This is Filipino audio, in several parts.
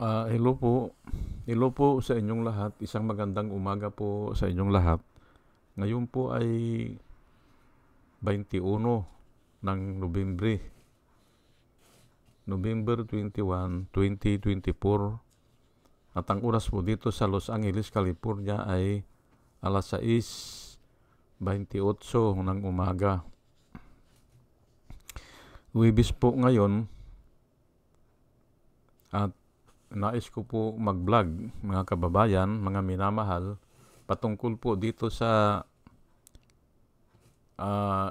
Hello po. Hello po sa inyong lahat. Isang magandang umaga po sa inyong lahat. Ngayon po ay 21 ng November 21, 2024. At ang oras po dito sa Los Angeles, California ay alas 6:28 ng umaga. Huwebes po ngayon at nais ko po mag-vlog, mga kababayan, mga minamahal, patungkol po dito sa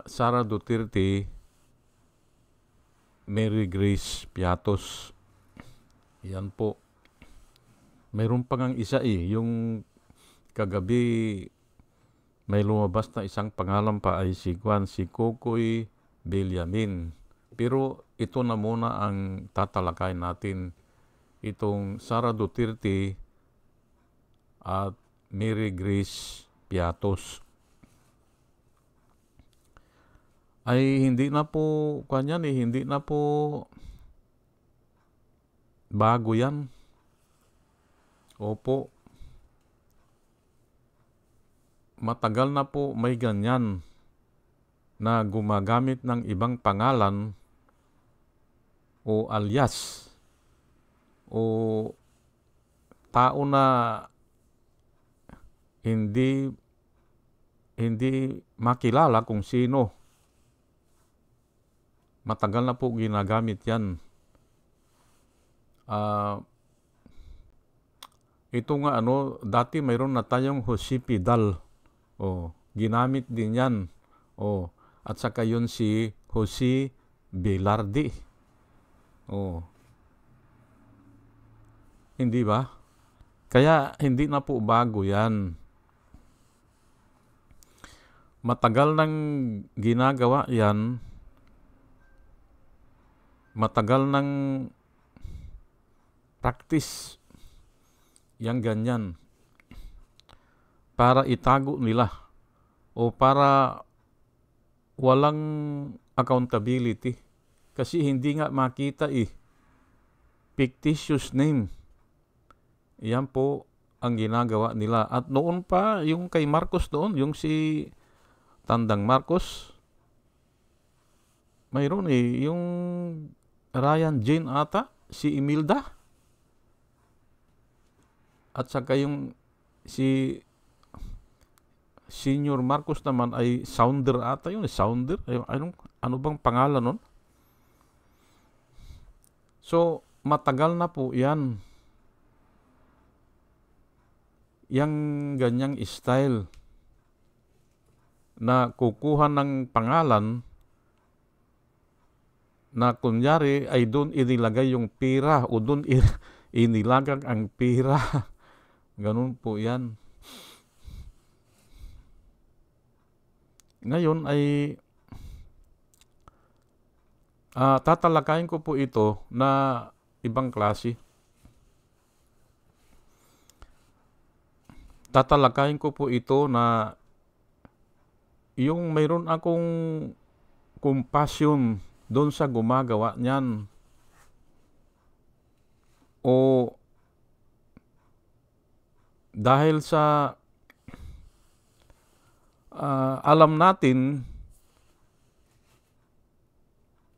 Sara Duterte, Mary Grace Piatos. Yan po. Mayroon pa ngang isa yung kagabi may lumabas na isang pangalan pa ay si Kokoy Belyamin. Pero ito na muna ang tatalakay natin. Itong Sara Duterte at Mary Grace Piatos. Ay hindi na po hindi na po bago yan. Opo. Matagal na po may ganyan na gumagamit ng ibang pangalan o alias o tao na hindi makilala kung sino. Matagal na po ginagamit yan. Ito nga dati mayroon na tayong Jose Pidal. Ginamit din yan. At saka yun si Jose Velarde. Hindi ba? Kaya hindi na po bago yan. Matagal nang ginagawa yan. Matagal nang practice yang ganyan. Para itago nila. O para walang accountability. Kasi hindi nga makita fictitious name. Yan po ang ginagawa nila. At noon pa, yung kay Marcos doon, yung si Tandang Marcos, mayroon yung Ryan Jane ata, si Imelda. At saka yung si Senior Marcos naman ay Sounder ata yun. Sounder? Ano bang pangalan nun? So, matagal na po yan. Yang ganyang style na kukuha ng pangalan na kunyari ay doon inilagay yung pira o doon inilagang ang pira. Ganun po yan. Ngayon ay tatalakayin ko po ito na ibang klase. Tatalakayin ko po ito na yung mayroon akong compassion doon sa gumagawa niyan. O dahil sa alam natin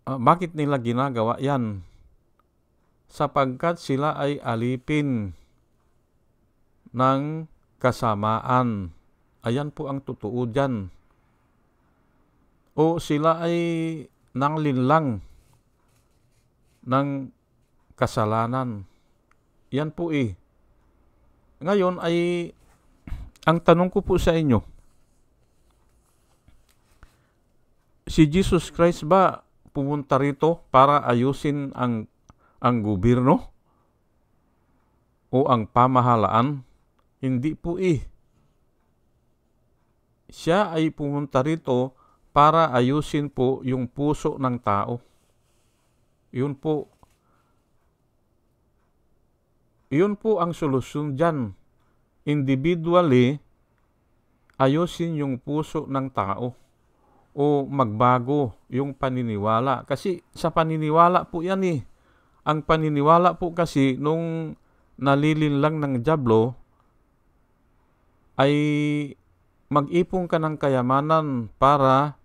bakit nila ginagawa yan? Sapagkat sila ay alipin ng kasamaan. Ayan po ang totoo dyan. O sila ay nanglinlang ng kasalanan. Yan po Ngayon ay ang tanong ko po sa inyo, si Jesus Christ ba pumunta rito para ayusin ang gobyerno o ang pamahalaan? Hindi po Siya ay pumunta rito para ayusin po yung puso ng tao. Yun po ang solusyon dyan. Individually, ayusin yung puso ng tao o magbago yung paniniwala. Kasi sa paniniwala po yan Ang paniniwala po kasi nung nalilinlang ng dyablo ay mag-ipon ka ng kayamanan para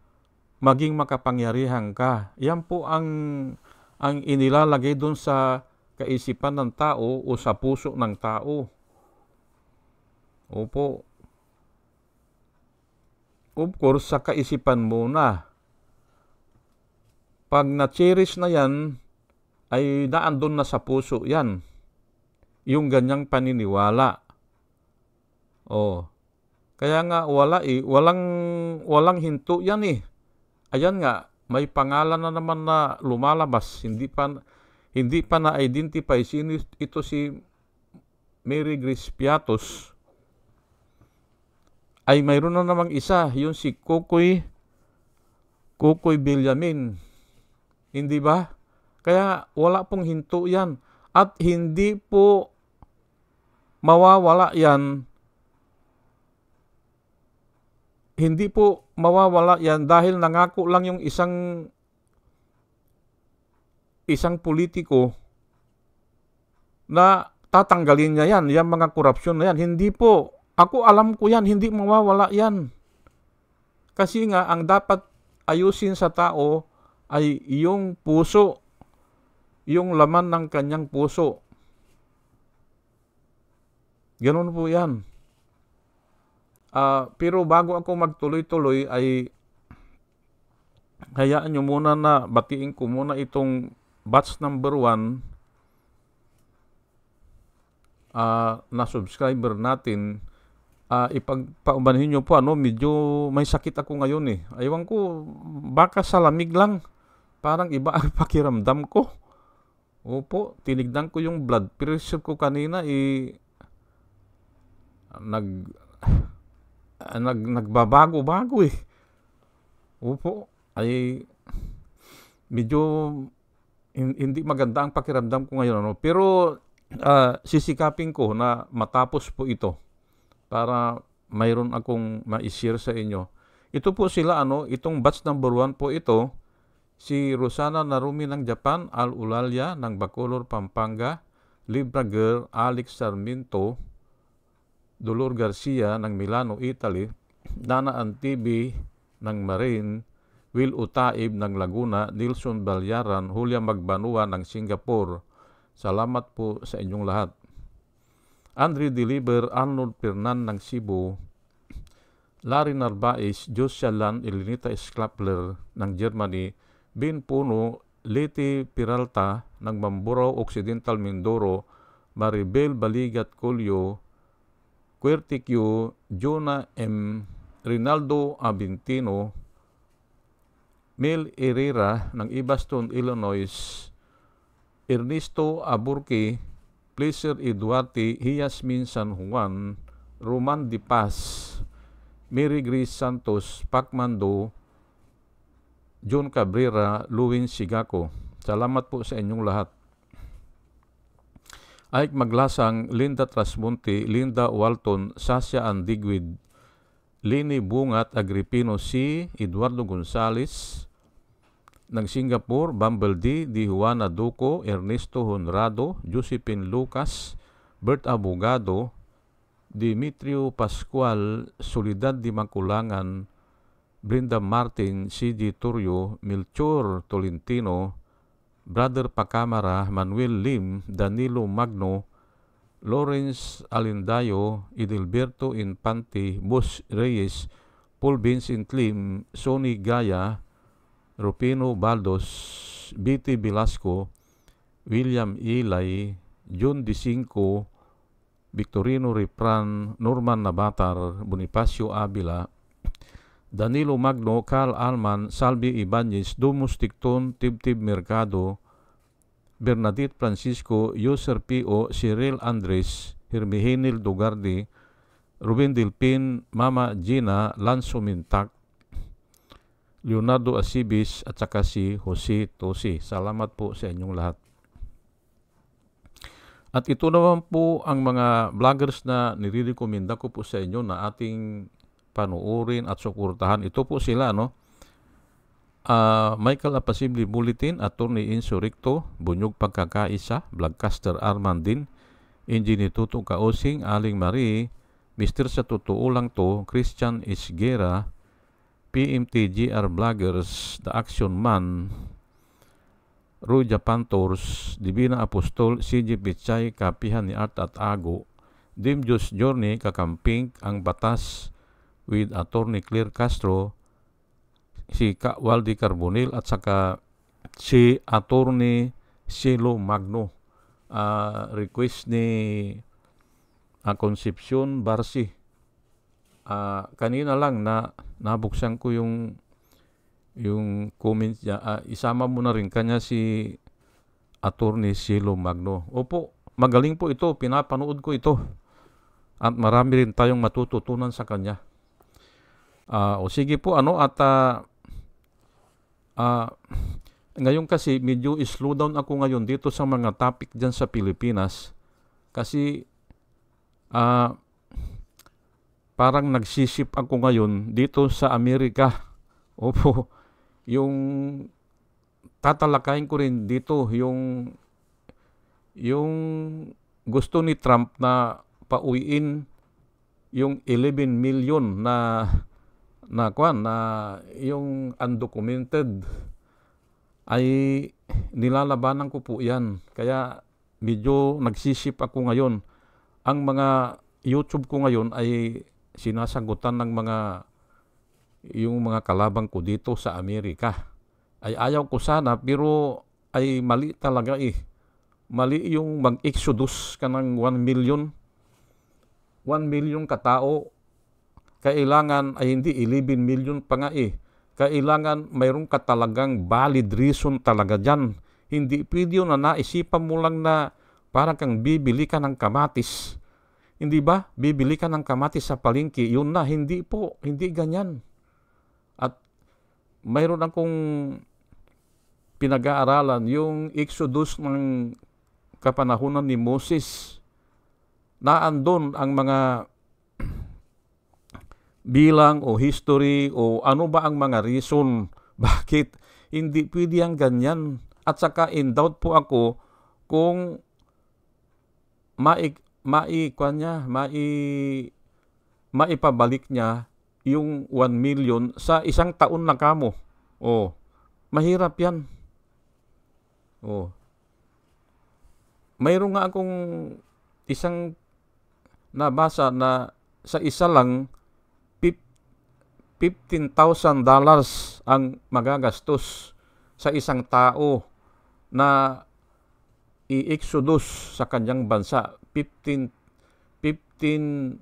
maging makapangyarihan ka. Yan po ang inilalagay doon sa kaisipan ng tao o sa puso ng tao. Opo. Of course, sa kaisipan muna. Pag na-cherish na yan, ay naandun na sa puso yan. Yung ganyang paniniwala. Kaya nga walang hinto yan eh. Ayan nga, may pangalan na naman na lumalabas. Hindi pa na-identify sino ito si Mary Grace Piatos. Ay mayroon na namang isa, yung si Kukoy Villamin. Hindi ba? Kaya wala pong hinto yan. At hindi po mawawala yan. Hindi po mawawala yan dahil nangako lang yung isang politiko na tatanggalin niya yan, yung mga korupsyon na yan. Hindi po. Ako alam ko yan, hindi mawawala yan. Kasi nga, ang dapat ayusin sa tao ay yung puso, yung laman ng kanyang puso. Ganun po yan. Pero bago ako magtuloy-tuloy ay hayaan nyo muna na batiin ko muna itong batch number 1 na subscriber natin. Ipagpaumanhin nyo po, medyo may sakit ako ngayon eh. Aywan ko, baka sa lamig lang. Parang iba ang pakiramdam ko. Opo, tinignan ko yung blood pressure ko kanina nagbabago-bago eh. Opo, ay medyo hindi maganda ang pakiramdam ko ngayon. Pero sisikapin ko na matapos po ito para mayroon akong ma-share sa inyo. Ito po sila, itong batch number 1 po ito, si Rosana Narumi ng Japan, Al Ulalia ng Bacolor, Pampanga, Libra Girl, Alex Sarmiento, Dolor Garcia ng Milano, Italy, Dana Antibi ng Marine, Will Utaib ng Laguna, Nilson Balyaran, Julia Magbanua ng Singapore. Salamat po sa inyong lahat. Andre Deliver, Arnold Pernan ng Cebu, Larry Narvaez, Josia Lan, Elenita Sklapler ng Germany, Bin Puno, Leti Peralta ng Mamburao Occidental, Mindoro, Maribel Baligat Colio, Querticio, Jonah M., Rinaldo Abintino, Mel Herrera ng Ibaston, Illinois, Ernesto Aburque, Pleasure Eduarte, Yasmin San Juan, Roman Di Paz, Mary Grace Santos, Pacmando, John Cabrera, Luwin Sigako. Salamat po sa inyong lahat. Ike Maglasang, Linda Trasmonte, Linda Walton, Sasha Andigwid, Lini Bungat Agripino C., Eduardo Gonzales ng Singapore, Bumble D., Di Juana Duco, Ernesto Honrado, Josephine Lucas, Bert Abogado, Dimitrio Pascual, Soledad Di Maculangan, Brenda Martin, C.G. Turio, Melchor Tolentino, Brother Pacamara, Manuel Lim, Danilo Magno, Lawrence Alindayo, Edilberto Infante, Bus Reyes, Paul Vincent Lim, Sonny Gaya, Rupino Baldos, B.T. Velasco, William Ilay, John Dicinco, Victorino Ripran, Norman Nabatar, Bonifacio Avila, Danilo Magno, Carl Alman, Salvi Ibanez, Domus Ticton, Tibtib Mercado, Bernadette Francisco, User P.O., Cyril Andres, Hermihenil Dugardi, Ruben Dilpin, Mama Gina, Lanzo Mintak, Leonardo Asibis at saka si Jose Tosi. Salamat po sa inyong lahat. At ito naman po ang mga vloggers na nire-recommenda ko po sa inyo na ating panuorin at suportahan. Ito po sila, Michael Apasimble Bulletin, Attorney Insurrecto, Bunyog Pagkakaisa, Vlogcaster Armandin, Injinituto Kaosing, Aling Marie, Mr. Sa Totoo Lang To, Christian Isgera, PMTGR Vloggers, The Action Man, Ruja Pantors, Divina Apostol, CJ Pichay, Kapihan ni Art at Ago, Dim Diyos Journey, Kakamping, Ang Batas with Attorney Claire Castro, si Waldi Carbonil at saka si Attorney Silo Magno. Request ni Concepcion Barsi. Kanina lang na nabuksan ko yung comment niya. Isama mo na rin kanya si Attorney Silo Magno. Opo, magaling po ito. Pinapanood ko ito. At marami rin tayong matututunan sa kanya. O sige po, ngayon kasi medyo slow down ako ngayon dito sa mga topic dyan sa Pilipinas. Kasi parang nagsisip ako ngayon dito sa Amerika. Opo, yung tatalakayin ko rin dito yung gusto ni Trump na pauwiin yung 11 million na yung undocumented, ay nilalabanan ko po yan. Kaya medyo nagsisip ako ngayon. Ang mga YouTube ko ngayon ay sinasagutan ng yung mga kalabang ko dito sa Amerika. Ay ayaw ko sana, pero ay mali talaga Mali yung mag-exodus ka ng 1 million. 1 million katao. Kailangan ay hindi 11 million pa nga Kailangan mayroon ka talagang valid reason talaga dyan. Hindi pwede na naisipan mo lang na parang kang bibili ka ng kamatis. Hindi ba? Bibili ka ng kamatis sa palengke. Yun na, hindi po. Hindi ganyan. At mayroon akong pinag-aaralan yung exodus ng kapanahunan ni Moses. Naandun ang mga bilang o history o ano ba ang mga reason bakit hindi pwede ang ganyan. At saka in doubt po ako kung maipabalik niya yung 1 million sa isang taon na kamo. Mahirap yan. Mayroon nga akong isang nabasa na sa isa lang $15,000 ang magagastos sa isang tao na i-exodus sa kanyang bansa. 15,000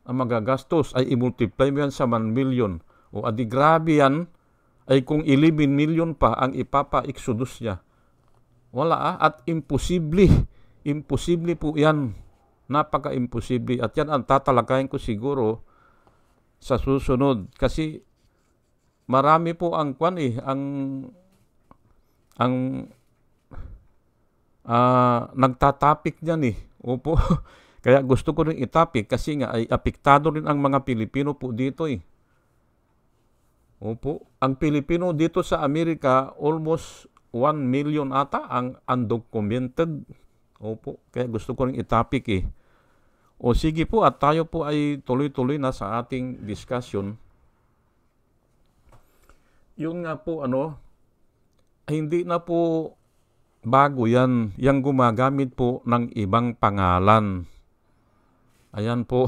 ang magagastos, ay i-multiply mo yan sa 1 million. Adi grabe yan, ay kung 11 million pa ang ipapa-exodus niya. Wala at imposible. Imposible po yan. Napaka-imposible. At yan ang tatalakayin ko siguro sa susunod. Kasi marami po ang nagtatapik niyan Opo. Kaya gusto ko rin itapik kasi nga ay apektado rin ang mga Pilipino po dito Opo. Ang Pilipino dito sa Amerika, almost 1 million ata ang undocumented. Opo. Kaya gusto ko rin itapik O sige po, at tayo po ay tuloy-tuloy na sa ating discussion. Yun nga po hindi na po bago yan. Yang gumagamit po ng ibang pangalan. Ayan po.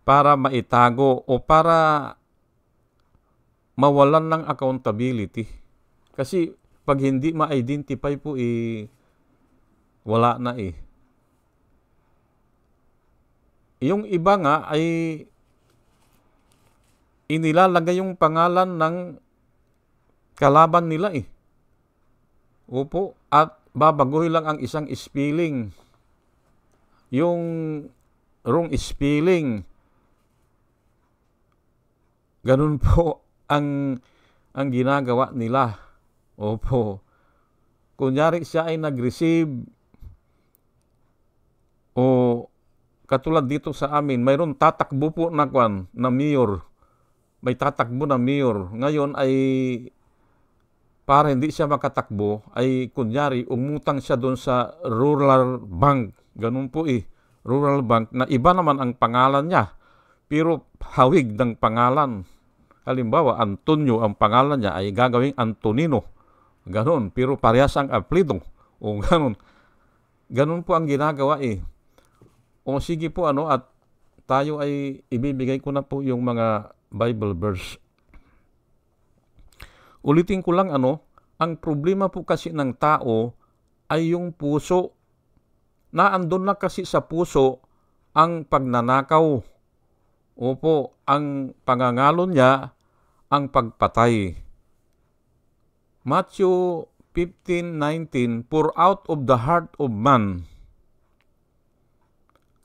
Para maitago o para mawalan ng accountability. Kasi pag hindi ma-identify po wala na Yung iba nga ay inilalagay yung pangalan ng kalaban nila Opo. At babaguhin lang ang isang spelling. Yung wrong spelling. Ganun po ang ginagawa nila. Opo. Kunyari siya ay nag-receive o katulad dito sa amin, mayroon tatakbo po na mayor. May tatakbo na mayor. Ngayon ay para hindi siya makatakbo, ay kunyari, umutang siya doon sa rural bank. Ganun po rural bank na iba naman ang pangalan niya, pero hawig ng pangalan. Halimbawa, Antonio ang pangalan niya ay gagawing Antonino. Ganun, pero parehas ang apelyido. O ganun. Ganun po ang ginagawa O sige po at tayo ay ibibigay ko na po yung mga Bible verse. Ulitin ko lang ang problema po kasi ng tao ay yung puso. Naandun na kasi sa puso ang pagnanakaw. Opo, ang pangangalo niya, ang pagpatay. Matthew 15:19, "For out of the heart of man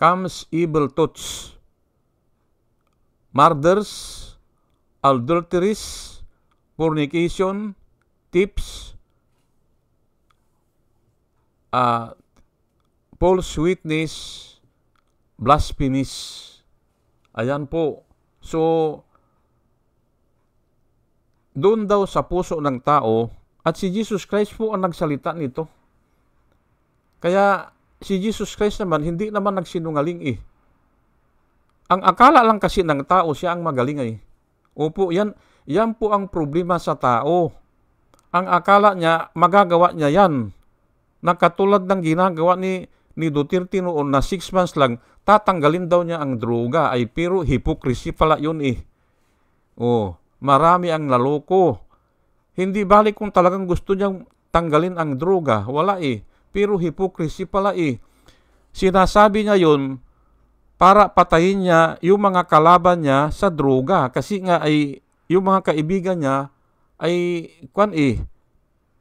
comes evil thoughts, murders, adulteries, fornication, thefts, false witness, blasphemies." Ayan po. So, doon daw sa puso ng tao, at si Jesus Christ po ang nagsalita nito. Kaya si Jesus Christ naman, hindi naman nagsinungaling Ang akala lang kasi ng tao, siya ang magaling Opo, yan po ang problema sa tao. Ang akala niya, magagawa niya yan. Na katulad ng ginagawa ni Duterte noon na 6 months lang, tatanggalin daw niya ang droga. Pero hypocrisy pala yun marami ang naloko. Hindi balik kung talagang gusto niyang tanggalin ang droga. Wala Pero hypocrisy pala Sinasabi niya yun para patayin niya yung mga kalaban niya sa droga. Kasi nga yung mga kaibigan niya ay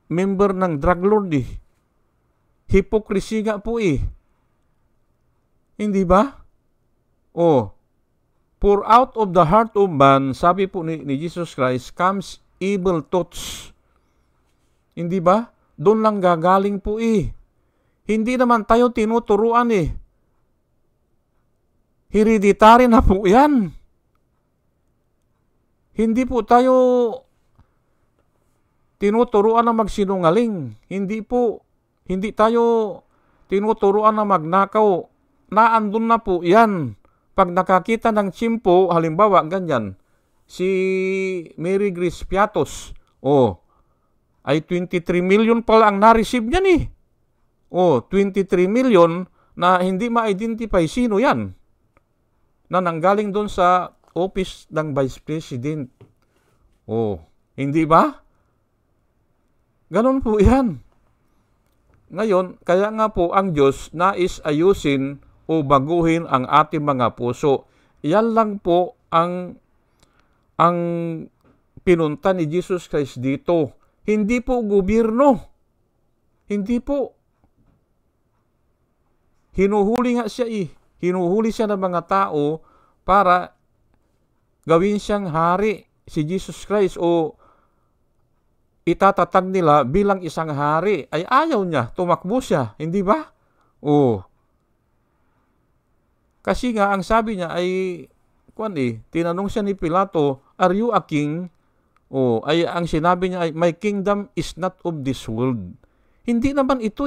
member ng drug lord Hypocrisy nga po Hindi ba? For out of the heart of man, sabi po ni Jesus Christ, comes evil thoughts. Hindi ba? Doon lang gagaling po Hindi naman tayo tinuturuan Hereditary na po yan. Hindi po tayo tinuturuan na magsinungaling. Hindi tayo tinuturuan na magnakaw. Naandun na po yan. Pag nakakita ng tsimpo, halimbawa ganyan, si Mary Grace Piatos, ay 23 million pala ang na-receive niyan 23 million na hindi ma-identify sino yan. Na nanggaling doon sa office ng Vice President. Hindi ba? Ganon po yan. Ngayon, kaya nga po ang Diyos nais ayusin o baguhin ang ating mga puso. Yan lang po ang pinunta ni Jesus Christ dito. Hindi po gobyerno. Hindi po. Hinuhuli nga siya Hinuhuli siya ng mga tao para gawin siyang hari, si Jesus Christ, o itatatag nila bilang isang hari. Ay ayaw niya, tumakbo siya. Hindi ba? Kasi nga, ang sabi niya ay, tinanong siya ni Pilato, "Are you a king?" Ay ang sinabi niya ay, "My kingdom is not of this world." Hindi naman ito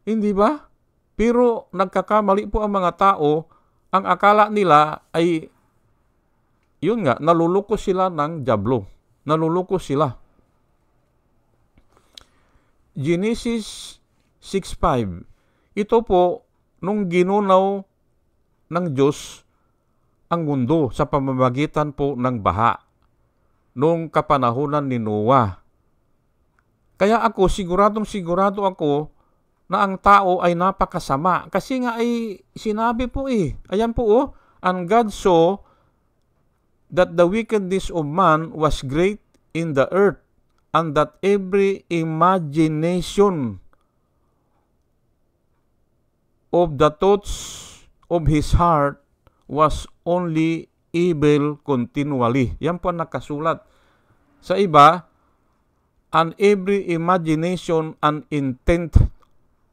Hindi ba? Pero nagkakamali po ang mga tao, ang akala nila ay, yun nga, naluluko sila ng dyablo. Naluluko sila. Genesis 6:5. Ito po, nung ginunaw ng Diyos ang mundo sa pamamagitan po ng baha, nung kapanahunan ni Noah. Kaya ako, sigurado ako, na ang tao ay napakasama. Kasi nga ay sinabi po Ayan po "And God saw that the wickedness of man was great in the earth, and that every imagination of the thoughts of his heart was only evil continually." Yan po ang nakasulat. Sa iba, "And every imagination and intent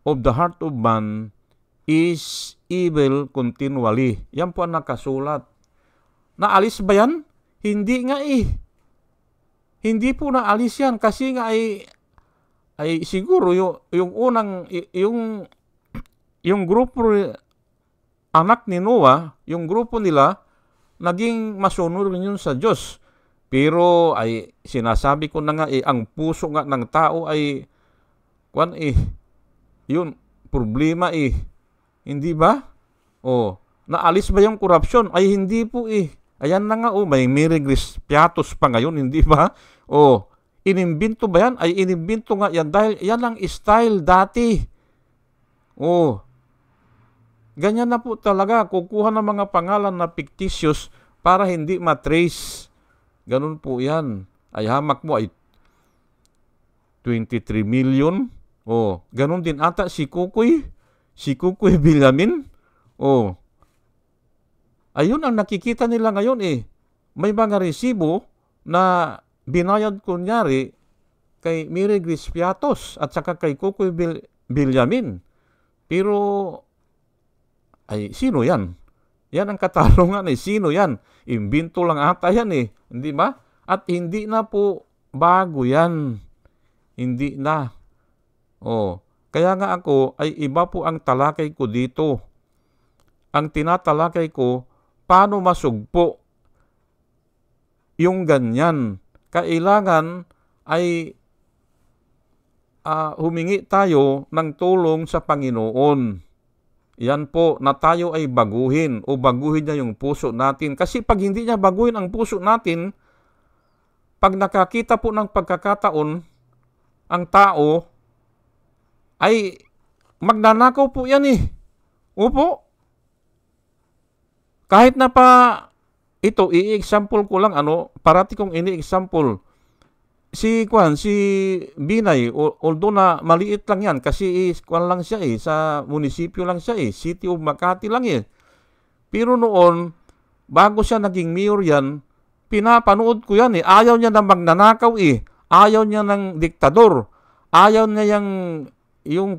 of the heart of man is evil continually." Yan po ang nakasulat. Naalis ba yan? Hindi nga Hindi po naalis yan kasi nga ay siguro yung unang yung grupo anak ni Noah, yung grupo nila naging masunod rin yun sa Diyos. Pero ay sinasabi ko na nga ang puso nga ng tao ay yun problema hindi ba? Naalis ba yung corruption? Ay hindi po Ayan na nga may Mirigris Piatos pa ngayon, hindi ba? Inimbento ba yan? Ay inimbento nga yan dahil yan ang style dati. Ganyan na po talaga. Kukuha ng mga pangalan na fictitious para hindi matrace. Ganun po yan. Ay hamak mo ay 23 million. Ganun din ata si Kukoy Villamin. Ayun ang nakikita nila ngayon May mga resibo na binayad kunyari kay Mirigris Piatos at saka kay Kukoy Villamin. Pero ay sino yan? Yan ang katanungan sino yan? Imbento lang ata yan hindi ba? At hindi na po bago yan. Hindi na. Kaya nga ako ay iba po ang talakay ko dito. Ang tinatalakay ko, paano masugpo yung ganyan. Kailangan ay humingi tayo ng tulong sa Panginoon. Yan po, na tayo ay baguhin o baguhin niya yung puso natin. Kasi pag hindi niya baguhin ang puso natin, pag nakakita po ng pagkakataon, ang tao ay magnanakaw po yan Opo. Kahit na pa ito, i-example ko lang parati kong ini-example. Si Binay, although na maliit lang yan kasi lang siya sa munisipyo lang siya City of Makati lang Pero noon, bago siya naging mayor yan, pinapanood ko yan Ayaw niya na magnanakaw Ayaw niya ng diktador. Ayaw niya yung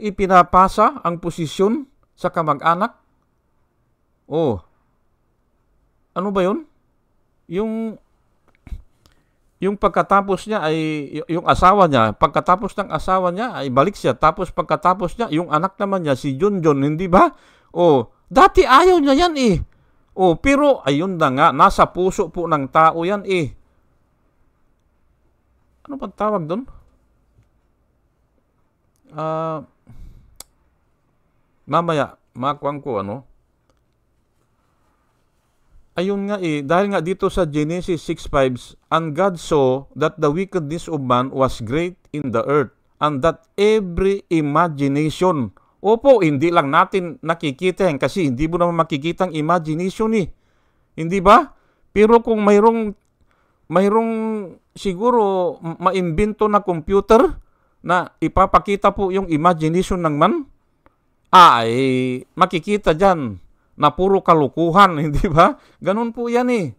ipinapasa ang posisyon sa kamag-anak. Ano ba yun? Yung pagkatapos niya ay yung asawa niya, pagkatapos ng asawa niya ay balik siya, tapos pagkatapos niya yung anak naman niya si Junjun, hindi ba? Dati ayaw niya yan pero ayun na nga, nasa puso po ng tao yan Ano bang tawag doon? Mamaya makuha ko ayun nga dahil nga dito sa Genesis 6:5, and God saw that the wickedness of man was great in the earth, and that every imagination. Opo, hindi lang natin nakikita yan kasi hindi mo naman makikita ang imagination Hindi ba? Pero kung mayroong siguro maimbento na computer na ipapakita po yung imagination ng man, ay makikita dyan na puro kalukuhan, hindi ba? Ganun po yan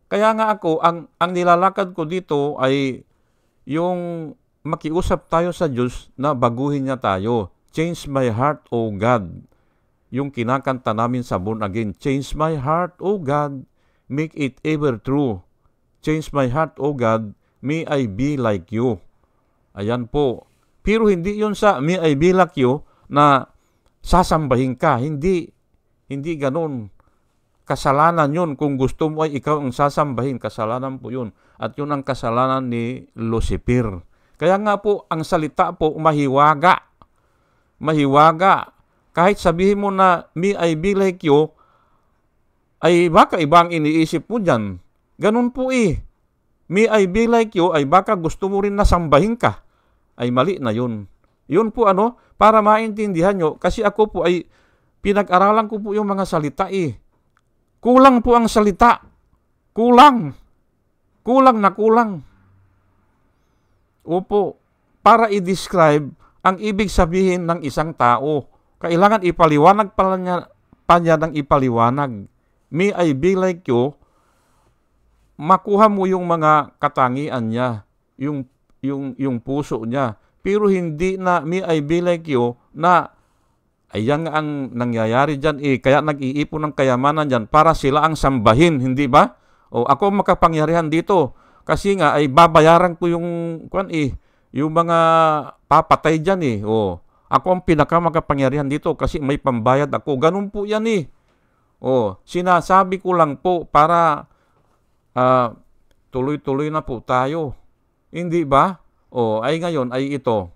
Kaya nga ako, ang nilalakad ko dito ay yung makiusap tayo sa Diyos na baguhin niya tayo. Change my heart, O God. Yung kinakanta namin sa Born Again, change my heart, O God, make it ever true. Change my heart, O God, may I be like you. Ayan po. Pero hindi yun sa may I be like you na sasambahin ka. Hindi ganun. Kasalanan yun. Kung gusto mo ay ikaw ang sasambahin, kasalanan po yun. At yun ang kasalanan ni Lucifer. Kaya nga po, ang salita po, mahiwaga. Kahit sabihin mo na, may I be like you, ay baka ibang iniisip mo dyan. Ganun po May I be like you, ay baka gusto mo rin na sambahin ka. Ay mali na yun. Yun po para maintindihan nyo, kasi ako po ay pinag-aralan ko po yung mga salita Kulang po ang salita. Kulang na kulang. Opo, para i-describe ang ibig sabihin ng isang tao, kailangan ipaliwanag pa niya ng ipaliwanag. May I be like you, makuha mo yung mga katangian niya, yung puso niya. Pero hindi na may I be like you na Ayan nga ang nangyayari dyan kaya nag-iipon ng kayamanan dyan para sila ang sambahin, hindi ba? O ako makapangyarihan dito kasi nga ay babayaran ko yung yung mga papatay dyan O ako ang pinakamakapangyarihan dito kasi may pambayad ako. Ganun po yan sinasabi ko lang po para tuloy-tuloy na po tayo. Hindi ba? Ay ngayon ay ito.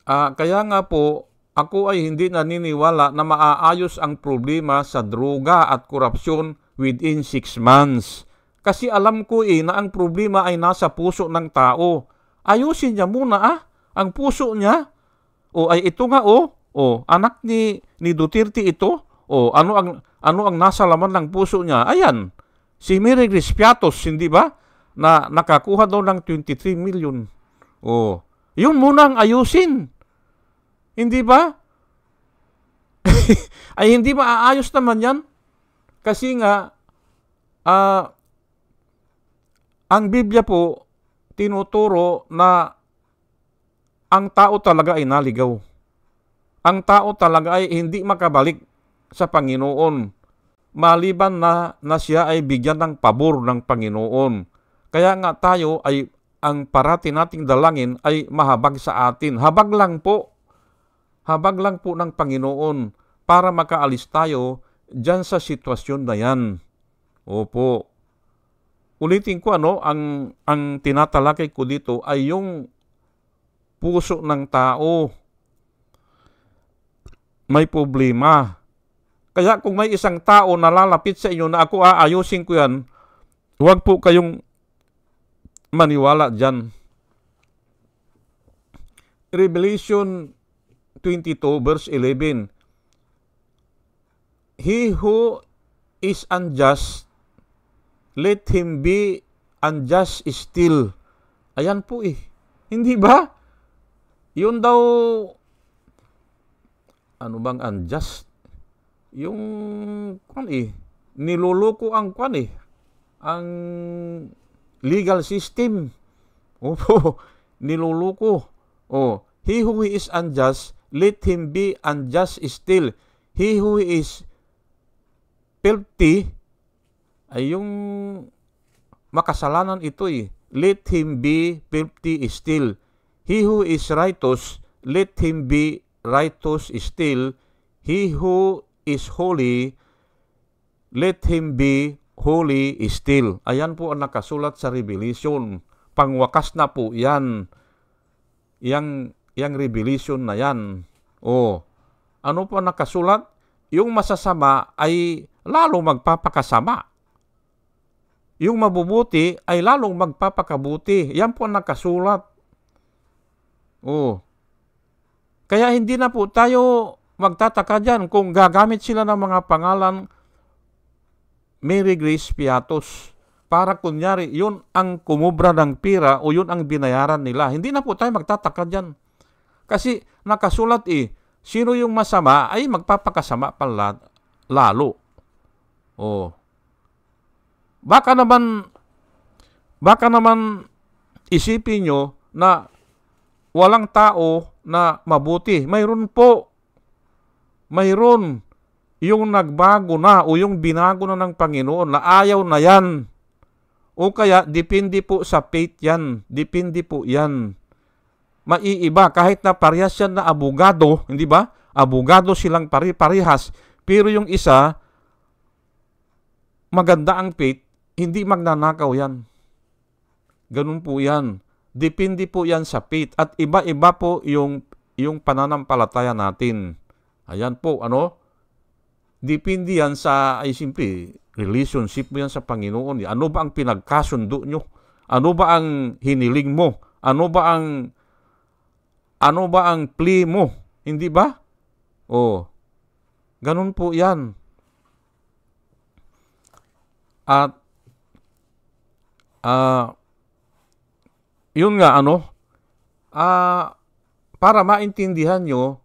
Kaya nga po, ako ay hindi naniniwala na maaayos ang problema sa droga at korupsyon within 6 months. Kasi alam ko na ang problema ay nasa puso ng tao. Ayusin niya muna ang puso niya. Ay ito nga anak ni Duterte ito. Ano ang nasa laman ng puso niya? Ayan, si Mary Grace Piatos, hindi ba? Na nakakuha daw ng 23 million. Yun muna ang ayusin. Hindi ba? Ay hindi maaayos naman yan. Kasi nga, ang Biblia po, tinuturo na ang tao talaga ay naligaw. Ang tao talaga ay hindi makabalik sa Panginoon. Maliban na siya ay bigyan ng pabor ng Panginoon. Kaya nga tayo ay ang parati nating dalangin ay mahabag sa atin. Habag lang po ng Panginoon para makaalis tayo dyan sa sitwasyon na yan. Opo. Ulitin ko ang tinatalakay ko dito ay yung puso ng tao. May problema. Kaya kung may isang tao na lalapit sa inyo na ako aayusin ko yan, huwag po kayong maniwala dyan. Revelation 22 verse 11. He who is unjust, let him be unjust still. Ayan po Hindi ba? Yun daw, ano bang unjust? Yung, niluluko ang ang legal system. Opo, niluluko. He who is unjust, let him be unjust still. He who is filthy, ay yung makasalanan ito Let him be filthy still. He who is righteous, let him be righteous still. He who is holy, let him be holy still. Ayan po ang nakasulat sa Revelation. Pangwakas na po yan. Yang Revelation na yan. Ano po ang nakasulat? Yung masasama ay lalong magpapakasama. Yung mabubuti ay lalong magpapakabuti. Yan po ang nakasulat. Kaya hindi na po tayo magtataka dyan kung gagamit sila ng mga pangalan Mary Grace Piatos para kunyari yun ang kumubra ng pira o yun ang binayaran nila. Hindi na po tayo magtataka dyan. Kasi nakasulat sino yung masama ay magpapakasama pa lalo. Baka naman isipin nyo na walang tao na mabuti. Mayroon po. Mayroon. Yung nagbago na o yung binago na ng Panginoon na ayaw na yan. O kaya, depende po sa faith yan. Depende po yan. Maiiba. Kahit na parehas yan na abogado, hindi ba? Abogado silang parehas. Pero yung isa, maganda ang faith, hindi magnanakaw yan. Ganun po yan. Depende po yan sa faith. At iba-iba po yung pananampalataya natin. Ayan po, Depende yan sa, simple, relationship mo yan sa Panginoon. Ano ba ang pinagkasundo nyo? Ano ba ang hiniling mo? Ano ba ang plea mo? Hindi ba? Ganun po yan. At, yun nga, para maintindihan nyo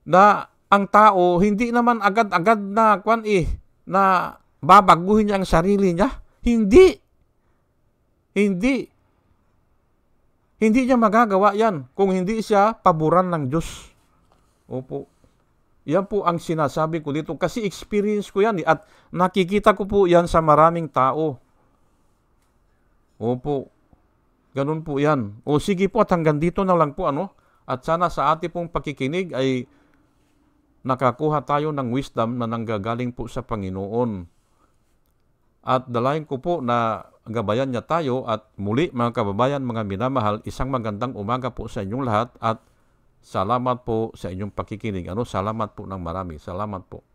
na ang tao hindi naman agad-agad na na babaguhin niya ang sarili niya. Hindi. Hindi niya magagawa yan kung hindi siya paboran ng Diyos. Opo. Yan po ang sinasabi ko dito kasi experience ko yan at nakikita ko po yan sa maraming tao. Opo. Ganun po yan. O sige po at hanggang dito na lang po At sana sa ating pong pakikinig ay nakakuha tayo ng wisdom na nanggagaling po sa Panginoon. At dalayan ko po na gabayan niya tayo at muli mga kababayan, mga minamahal, isang magandang umaga po sa inyong lahat at salamat po sa inyong pakikinig. Salamat po ng marami. Salamat po.